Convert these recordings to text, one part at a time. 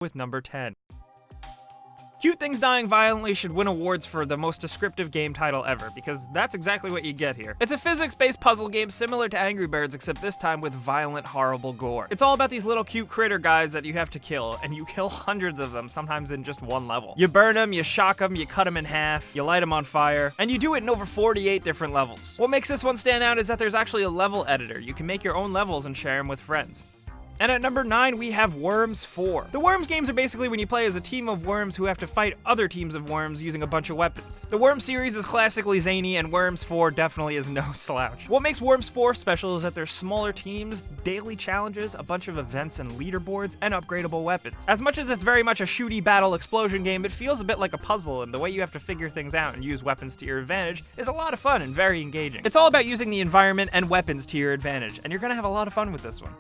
with number 10. Cute Things Dying Violently should win awards for the most descriptive game title ever, because that's exactly what you get here. It's a physics-based puzzle game similar to Angry Birds, except this time with violent, horrible gore. It's all about these little cute critter guys that you have to kill, and you kill hundreds of them, sometimes in just one level. You burn them, you shock them, you cut them in half, you light them on fire, and you do it in over 48 different levels. What makes this one stand out is that there's actually a level editor. You can make your own levels and share them with friends. And at number 9, we have Worms 4. The Worms games are basically when you play as a team of worms who have to fight other teams of worms using a bunch of weapons. The Worms series is classically zany, and Worms 4 definitely is no slouch. What makes Worms 4 special is that there's smaller teams, daily challenges, a bunch of events and leaderboards, and upgradable weapons. As much as it's very much a shooty battle explosion game, it feels a bit like a puzzle, and the way you have to figure things out and use weapons to your advantage is a lot of fun and very engaging. It's all about using the environment and weapons to your advantage, and you're gonna have a lot of fun with this one.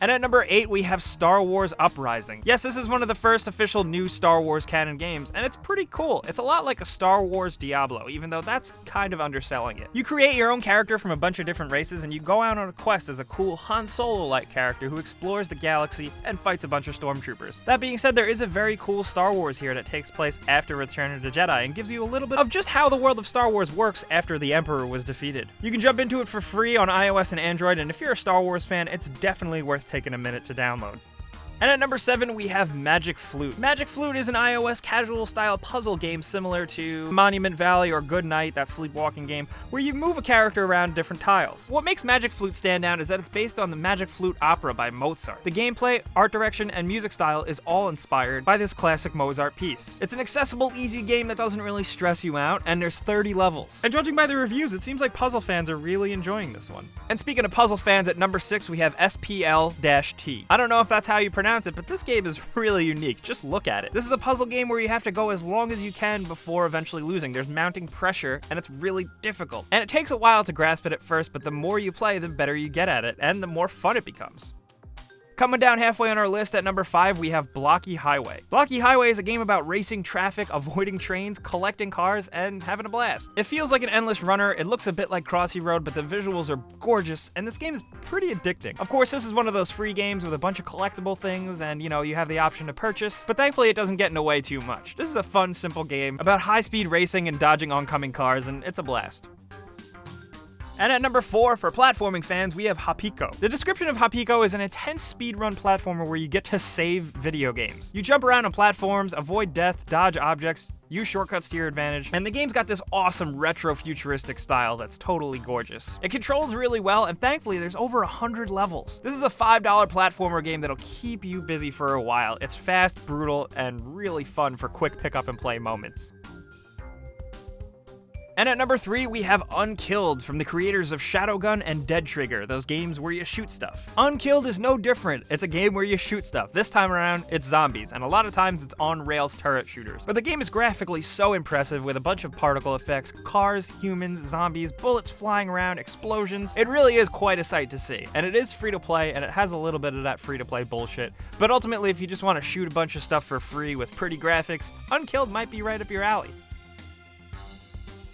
And at number 8, we have Star Wars Uprising. Yes, this is one of the first official new Star Wars canon games, and it's pretty cool. It's a lot like a Star Wars Diablo, even though that's kind of underselling it. You create your own character from a bunch of different races, and you go out on a quest as a cool Han Solo-like character who explores the galaxy and fights a bunch of stormtroopers. That being said, there is a very cool Star Wars here that takes place after Return of the Jedi and gives you a little bit of just how the world of Star Wars works after the Emperor was defeated. You can jump into it for free on iOS and Android, and if you're a Star Wars fan, it's definitely worth taking a minute to download. And at number 7, we have Magic Flute. Magic Flute is an iOS casual-style puzzle game similar to Monument Valley or Good Night, that sleepwalking game, where you move a character around different tiles. What makes Magic Flute stand out is that it's based on the Magic Flute opera by Mozart. The gameplay, art direction, and music style is all inspired by this classic Mozart piece. It's an accessible, easy game that doesn't really stress you out, and there's 30 levels. And judging by the reviews, it seems like puzzle fans are really enjoying this one. And speaking of puzzle fans, at number 6, we have SPL Dash. I don't know if that's how you pronounce it, but this game is really unique. Just look at it. This is a puzzle game where you have to go as long as you can before eventually losing. There's mounting pressure, and it's really difficult. And it takes a while to grasp it at first, but the more you play, the better you get at it, and the more fun it becomes. Coming down halfway on our list at number 5, we have Blocky Highway. Blocky Highway is a game about racing traffic, avoiding trains, collecting cars, and having a blast. It feels like an endless runner, it looks a bit like Crossy Road, but the visuals are gorgeous, and this game is pretty addicting. Of course, this is one of those free games with a bunch of collectible things, and you have the option to purchase, but thankfully it doesn't get in the way too much. This is a fun, simple game about high-speed racing and dodging oncoming cars, and it's a blast. And at number 4, for platforming fans, we have Pico. The description of Pico is an intense speedrun platformer where you get to save video games. You jump around on platforms, avoid death, dodge objects, use shortcuts to your advantage, and the game's got this awesome retro-futuristic style that's totally gorgeous. It controls really well, and thankfully there's over 100 levels. This is a $5 platformer game that'll keep you busy for a while. It's fast, brutal, and really fun for quick pick-up-and-play moments. And at number 3, we have Unkilled from the creators of Shadowgun and Dead Trigger, those games where you shoot stuff. Unkilled is no different. It's a game where you shoot stuff. This time around, it's zombies, and a lot of times it's on-rails turret shooters. But the game is graphically so impressive with a bunch of particle effects, cars, humans, zombies, bullets flying around, explosions. It really is quite a sight to see. And it is free to play, and it has a little bit of that free-to-play bullshit. But ultimately, if you just want to shoot a bunch of stuff for free with pretty graphics, Unkilled might be right up your alley.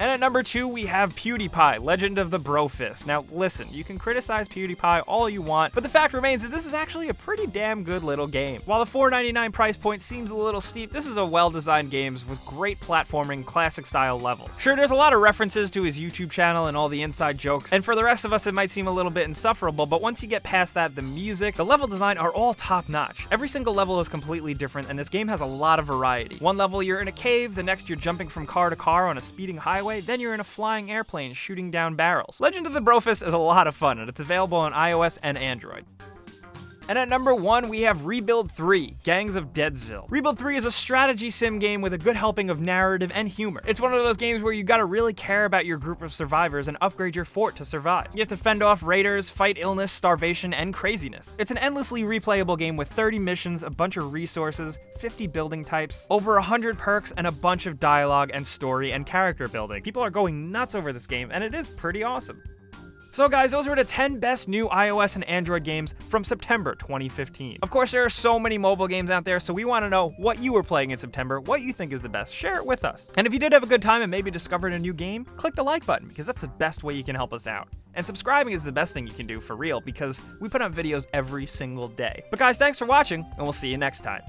And at number 2, we have PewDiePie, Legend of the Brofist. Now listen, you can criticize PewDiePie all you want, but the fact remains that this is actually a pretty damn good little game. While the $4.99 price point seems a little steep, this is a well-designed game with great platforming, classic-style levels. Sure, there's a lot of references to his YouTube channel and all the inside jokes, and for the rest of us it might seem a little bit insufferable, but once you get past that, the music, the level design are all top-notch. Every single level is completely different, and this game has a lot of variety. One level you're in a cave, the next you're jumping from car to car on a speeding highway, then you're in a flying airplane shooting down barrels. Legend of the Brofist is a lot of fun, and it's available on iOS and Android. And at number 1, we have Rebuild 3, Gangs of Deadsville. Rebuild 3 is a strategy sim game with a good helping of narrative and humor. It's one of those games where you gotta really care about your group of survivors and upgrade your fort to survive. You have to fend off raiders, fight illness, starvation, and craziness. It's an endlessly replayable game with 30 missions, a bunch of resources, 50 building types, over 100 perks, and a bunch of dialogue and story and character building. People are going nuts over this game, and it is pretty awesome. So guys, those were the 10 best new iOS and Android games from September 2015. Of course, there are so many mobile games out there, so we want to know what you were playing in September, what you think is the best. Share it with us. And if you did have a good time and maybe discovered a new game, click the like button, because that's the best way you can help us out. And subscribing is the best thing you can do for real, because we put out videos every single day. But guys, thanks for watching, and we'll see you next time.